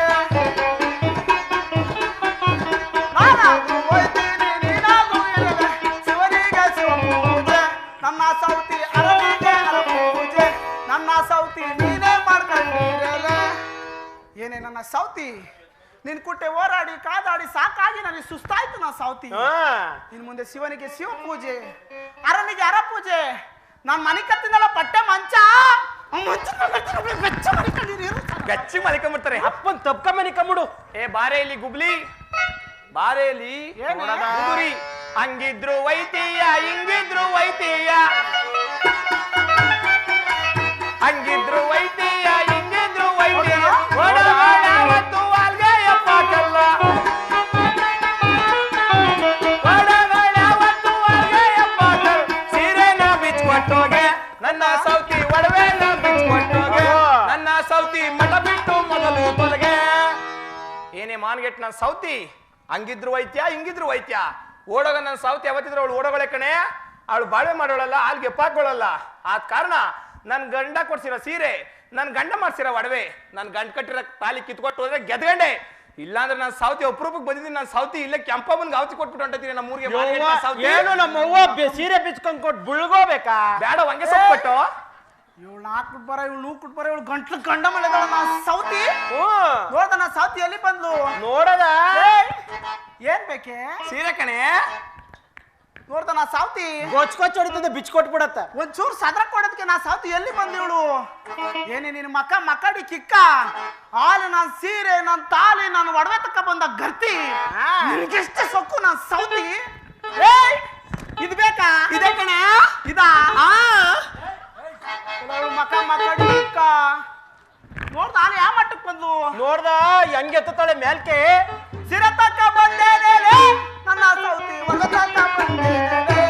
ನಾನಾದ್ರೂ ಹೋಯ್ತೀನಿ ನೀನಾದ್ರೂ ಇರುವೆ ಶಿವನಿಗೆ ಶಿವ ಪೂಜೆ ನನ್ನ ಸೌತಿ ಅರವಿಗೆ ಅರ ಪೂಜೆ ನನ್ನ ಸೌತಿ ನೀನೇ ಮಾಡ್ಕೊಂಡಿರಲೆ ಏನೇ ನನ್ನ ಸೌತಿ ನಿನ್ ಕುಟ್ಟೆ ಹೋರಾಡಿ ಕಾದಾಡಿ ಸಾಕಾಗಿ ನನಗೆ ಸುಸ್ತಾಯ್ತು ನಾ ಸೌತಿ. ಇನ್ ಮುಂದೆ ಶಿವನಿಗೆ ಶಿವ ಪೂಜೆ ಅರನಿಗೆ ಅರ ಪೂಜೆ ನಾನ್ ಮನೆ ಕತ್ತಿನಲ್ಲ ಪಟ್ಟೆ ಮಂಚ ಗಚ್ಚಿ ಮಲಿಕೊಂಡ್ಬಿಡ್ತಾರೆ. ಅಪ್ಪನ್ ತಪ್ಕ ಮನಿಕಂಬಿಡು. ಏ ಬಾರೆ ಇಲ್ಲಿ ಗುಬ್ಲಿ ಬಾರೆ ಇಲ್ಲಿ ಗುಗುರಿ. ಹಂಗಿದ್ರು ವೈತೀಯ ಹಿಂಗಿದ್ರು ವೈತೀಯ ಹಂಗಿದ್ರು ವೈತೀಯ ಹಿಂಗಿದ್ರು ವೈತೀಯ ಒಡಗಡವತ್ತು ವಾಲ್ಗೆಯಪ್ಪ ಕಲ್ಲ ಒಡಗಡವತ್ತು ವಾಲ್ಗೆಯಪ್ಪ ಕಲ್ಲ ಸೀರೆನ ಬಿಚ್ಕೊಟ್ಟೋಗೆ ನನ್ನ ಸೌತಿ ಒಡವೆನ ಬಿಚ್ಕೊಟ್ಟೋಗೆ ನನ್ನ ಸೌತಿ ಮಠ ಬಿಟ್ಟು ಮೊದಲು ತೊಲಗೆ. ಏನೇ ಮಾನ್ಗೆಟ್ ನನ್ನ ಸೌತಿ ಹಂಗಿದ್ರು ವೈದ್ಯ ಹಿಂಗಿದ್ರು ವೈದ್ಯ ಓಡೋಗ ನನ್ನ ಸೌತಿ ಯಾವತ್ತಿದ್ರು ಅವಳು ಓಡೋಗಳೇ ಕಣೆ. ಅವಳು ಬಾಳ್ವೆ ಮಾಡೋಳಲ್ಲ ಹಾಲ್ಗೆ ಎಪ್ಪಾಕೊಳ್ಳಲ್ಲ. ಆದ ಕಾರಣ ನನ್ ಗಂಡ ಕೊಡ್ಸಿರೋ ಸೀರೆ ನನ್ ಗಂಡ ಮಾಡ್ಸಿರೋ ಒಡವೆ ನನ್ ಗಂಡ ಕಟ್ಟಿರೋ ತಾಲಿ ಕಿತ್ಕೊಟ್ಟು ಹೋದ್ರೆ ಗೆದ್ಗಂಡೆ. ಇಲ್ಲಾಂದ್ರೆ ನಾನು ಸೌತಿ ಅಪರೂಪಕ್ಕೆ ಬಂದಿದ್ದೀನಿ. ನಾನು ಸೌತಿ ಇಲ್ಲೇ ಕೆಂಪಮ್ಮನ್ಗೆ ಗಾವತಿ ಕೊಟ್ಬಿಟ್ಟು ಹೊಂಟಿದ್ದೀನಿ ನಮ್ಮ ಊರಿಗೆ. ಏನು ನಮ್ಮ ಅವ್ವ ಸೀರೆ ಬಿಚ್ಕೊಂಡ್ ಕೊಟ್ಟು ಬುಳ್ಗೋಬೇಕಾ? ಬೇಡ ಹಂಗೆ ಸೊಪ್ಪಟ್ಟು ಇವಳು ನಾಲ್ಕು ಬರ ಇವಳು ನೂ ಕುಟ್ಬರ ಇವಳು ಗಂಟ್ಲು ಗಂಡ ಮೇಲೆ ನಾ ಸೌತಿ ನೋಡ್ದ ನಾ ಸೌತಿ ಎಲ್ಲಿ ಬಂದ್ಲು ನೋಡದ ಏನ್ ಬೇಕೆ ಸೀರೆ ಕಣೆ ನೋಡ್ದ ನಾ ಸೌತಿ ಕೊಚ್ ಹೊಡಿತದೆ ಬಿಚ್ಕೊಟ್ಬಿಡತ್ತ. ಒಂಚೂರು ಸದ್ರ ಕೊಡೋದಕ್ಕೆ ನಾ ಸೌತಿ ಎಲ್ಲಿ ಬಂದು ಇವಳು ಏನೇ ನಿನ್ ಮಕ್ಕಡಿ ಕಿಕ್ಕ ಹಾಲು ನಾನ್ ಸೀರೆ ನನ್ ತಾಲಿ ನಾನು ಒಡವೆ ತಕ್ಕ ಬಂದ ಗರ್ತಿ ನಿನಗೆಷ್ಟೇ ಸೊಕ್ಕು ನಾನ್ ಸೌತಿ. ಇದು ಬೇಕಾ? ಇದೆ ಕಣೆ ಇದಾ ಮಕ್ಕಡಿ ಕಿಕ್ಕ ನೋಡ್ದ ಹಾಲು ಯಾವ ಮಟ್ಟಕ್ಕೆ ಬಂದ್ಲು ನೋಡ್ದ ಹೆಂಗ್ ಎತ್ತಾಳೆ ಮ್ಯಾಲ್ಕೆ. ಸಿರ ತಕ್ಕ ಬಂದೇನೆ ನನ್ನ ಸೌತಿ ಒಳ ತಕ್ಕ ಬಂದೇನೆ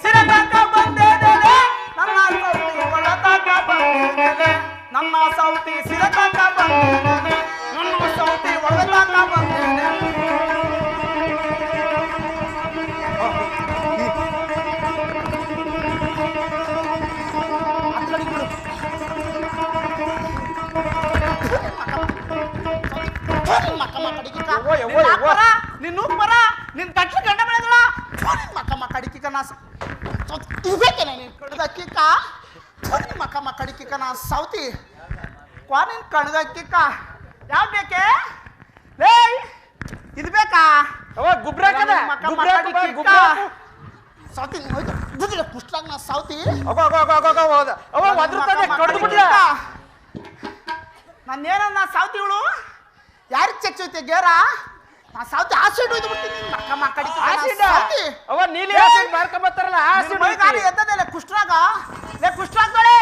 ಸಿರ ತಕ್ಕ ಬಂದೇನೆ ನನ್ನ ಸೌತಿ ಒಳ ತಕ್ಕ ಬಂದೇನೆ ನನ್ನ ಸೌತಿ ಸಿರ ತಕ್ಕ ಬಂದೇನೆ ನನ್ನ ಸೌತಿ ಒಳ ತಕ್ಕ ಬಂದೇನೆ. ನಿನ್ ಬರ ನಿನ್ ಗಟ್ಲ ಗಂಡ ಬೆಳೆದಳ ಮಕ್ಕಡಿಕಿಕ ನಾ ಇಬೇಕೇನೆ ನೀನ್ ಕಡ್ದಕ್ಕಿಕ್ಕ ಮಕ್ಕಡಿಕಿಕ ನಾ ಸೌತಿ ನಿನ್ ಕಡ್ದಕ್ಕಿಕ್ಕ ಯಾವ ಬೇಕೆ ಲೇ ಇದು ಬೇಕಾ? ಗುಬ್ರ ಸೌತಿ ಪುಸ್ತಕ ನಾ ಸೌತಿ ನಾನೇನ ಸೌತಿ ಇವಳು ಯಾರಿಗೆ ಚೆಚ್ಚುತ್ತೆ ಗೇರ ನಾ ಸೌತಿ ಆಸಿಡ್ ಒಯ್ದು ಬಿಡ್ತೀನಿ ಅವ ನೀಲಿ ಆಸಿಡ್ ಮಾರ್ಕೊಂಬತ್ತಾರಲ್ಲ ಗಾಡಿ ಎದ್ದದಲ್ಲ ಕುಷ್ಟ್ರಾಗ ಲೇ ಕುಷ್ಟ್ರಾಗ್ದಳೆ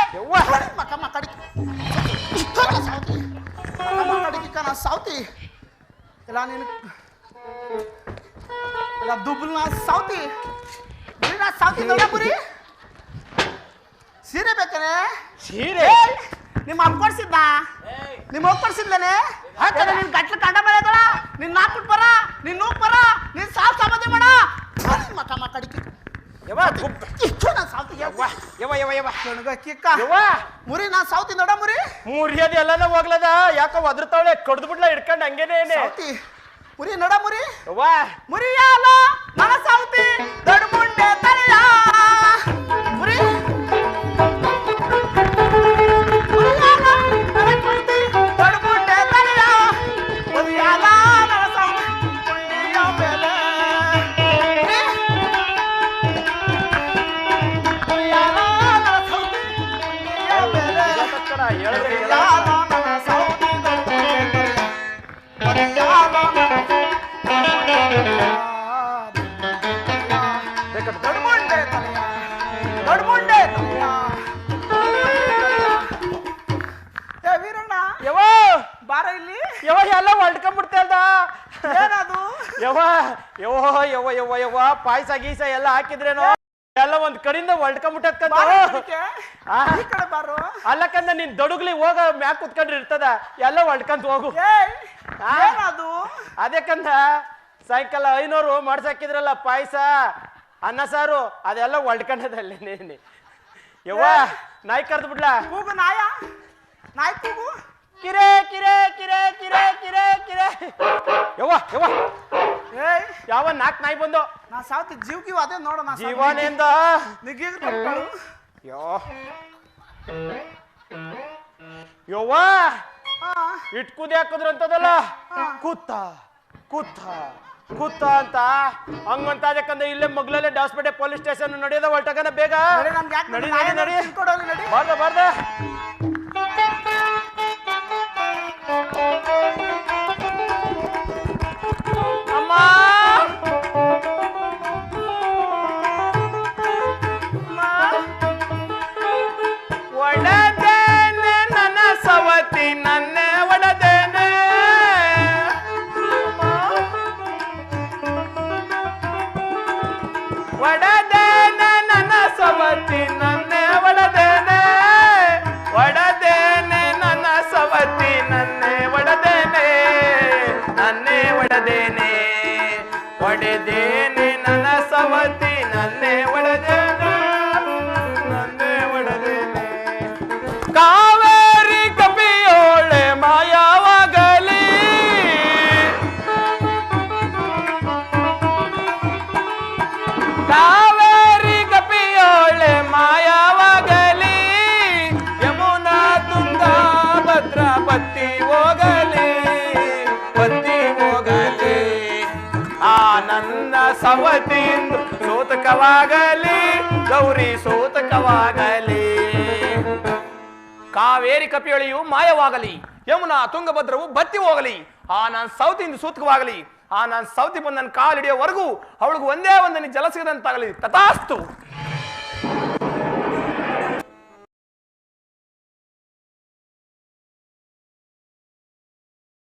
ಸೌತಿ ನಾ ಸೌತಿ ಇಲ್ಲ ನೀನು ಇಲ್ಲ ದುಬ್ಬಲ್ ನಾ ಸೌತಿ ನಾ ಸೌತಿ ದೊಡ್ಡಪುರಿ ಸೀರೆ ಬೇಕನೆ ಸೀರೆ ನಿಮ್ಮ ಅಪ್ಪ ಕೊಡ್ಸಿದ್ದ ನಿಮ್ಮ ಅಪ್ಪ ಕೊಡ್ಸಿದ್ಲೇನೆ ನಿನ್ ಗಟ್ಲ ಕಂಡ ಬೆಳೆದಳ ನಿನ್ ನಾಲ್ಕು ಬರ ನಿನ್ ನೂಕ್ ಬರ ನಿನ್ ಸಾಲ್ ಸಮಾಧಿ ಮಾಡ ಮಕ್ಕಡಿಕೆ ಮುರಿ ನಾ ಸೌತಿ ನೋಡ ಮುರಿ ಮುರಿಯದ ಎಲ್ಲಾನ ಹೋಗ್ಲದ ಯಾಕ ಒದ್ರತಾವಳೆ ಕಡ್ದು ಬಿಡ್ಲ ಹಿಡ್ಕೊಂಡ್ ಹಂಗೇನೆ ಸೌತಿ ಮುರಿ ನೋಡ ಮುರಿ ವಾ ಮುರಿಯಾಲ ನನ್ನ ಸೌತಿ ದೊಡ್ಡ ಮುಂಡೆ ತಲೆಯ ಮುರಿ ಮುರಿಯಾಲ ನನ್ನ ಸೌತಿ ದೊಡ್ಡ ಮುಂಡೆ ತಲೆಯ ಮುರಿಯಾಲ ನನ್ನ ಸೌತಿ ಏನದು ಯವ್ವ ಯವ್ವ ಯವ್ವ ಯವ್ವ ಯವ್ವ ಪಾಯಸ ಗೀಸ ಎಲ್ಲ ಹಾಕಿದ್ರೇನೋ ಎಲ್ಲ ಒಂದ್ ಕಡೆಯಿಂದ ಹೊಲ್ಕೊಂಬಿಟ್ಟತ್ಕಂತ ಈ ಕಡೆ ಬಾರು ಅಲ್ಲಕ್ಕಂದ ನಿನ್ ದೊಡುಗ್ಲಿ ಹೋಗ ಮ್ಯಾಕ್ ಕುತ್ಕೊಂಡ್ರೆ ಇರ್ತದ ಎಲ್ಲ ಹೊಲ್ಕಂತ ಹೋಗು ಏನದು ಅದಕ್ಕಂದ ಸಾಯಂಕಾಲ 500 ಮಾಡ್ಸಾಕಿದ್ರಲ್ಲ ಪಾಯಸ ಅನ್ನ ಸಾರು ಅದೆಲ್ಲ ಹೊಲ್ಕೊಂಡದಲ್ಲಿ ನೀನಿ ಯವ್ವ ನಾಯಿ ಕರ್ದು ಬಿಡ್ಲಾ ಕೂಗು ನಾಯಿ ಕೂಗು ಕಿರೆ ಕಿರೆ ಕಿರೆ ಕಿರೆ ಕಿರೆ ಕಿರೆ ಯವ್ವ ಯವ್ವ ಯಾವ 4 ನಾಯಿ ಬಂದು ನಾ ಸಾವ್ತಿ ಜೀವ್ಗಿವ್ ಅದೇ ನೋಡೋಣ ಜೀವನೆಯಿಂದ ಯವ್ವ ಇಟ್ ಕುದಿ ಹಾಕಿದ್ರು ಅಂತದಲ್ಲ ಕೂತ ಕೂತ ಕೂತ ಅಂತ ಹಂಗಂತ ಅದಕ್ಕಂದ್ರೆ ಇಲ್ಲೇ ಮಗ್ಲಲ್ಲೇ ಡಾಸ್ಪೇಟೆ ಪೊಲೀಸ್ ಸ್ಟೇಷನ್ ನಡೆಯೋದ ಹೊರಟಗನ ಬೇಗ ನಡಿ ನಡಿ ನಡಿ ಬಾರ್ದ ಬಾರ್ದ ಅಮ್ಮ ಒಡದೇನೆ ನನ್ನ ಸವತಿ ನನ್ನೇ ಒಡದೇನೆ ಒಡದೇನೆ ನನ್ನ ಸವತಿ ನನ್ನೇ ಒಡದೇನೆ ಒಡದೇನೆ ನನ್ನ ಸವತಿ ನನ್ನೇ ಒಡದೇನೆ ನನ್ನೇ ಒಡದೇನೆ ಒಡೆದೇನೆ ನನ್ನ ಸವತಿ ನನ್ನೇ ಒಡದೇನೆ ನನ್ನೇ ಒಡದೇನೆ ಕಾವೇರಿ ಕಪಿಯೋಳೆ ಮಾಯವಾಗಲಿ ಕಾವೇರಿ ಕಪಿಯೋಳೆ ಮಾಯವಾಗಲಿ ಯಮುನಾ ತುಂಗಾ ಭದ್ರಾ ಬತ್ತಿ ಹೋಗಲಿ ಬತ್ತಿ ಹೋಗಲಿ ಆ ನನ್ನ ಸವತಿಂದು ಸೂತಕವಾಗಲಿ ಗೌರಿ ಸೂತಕವಾಗಲಿ ಕಾವೇರಿ ಕಪಿಯೊಳೆಯು ಮಾಯವಾಗಲಿ ಯಮುನಾ ತುಂಗಭದ್ರವು ಬತ್ತಿ ಹೋಗಲಿ ಆ ನನ್ನ ಸೌತಿಯಿಂದ ಸೂತಕವಾಗಲಿ ಆ ನನ್ನ ಸೌತಿ ಬಂದು ನನ್ನ ಕಾಲು ಹಿಡಿಯೋವರೆಗೂ ಅವಳಿಗೂ ಒಂದೇ ಒಂದನಿ ಜಲ ಸಿಗದಂತಾಗಲಿ ತಥಾಸ್ತು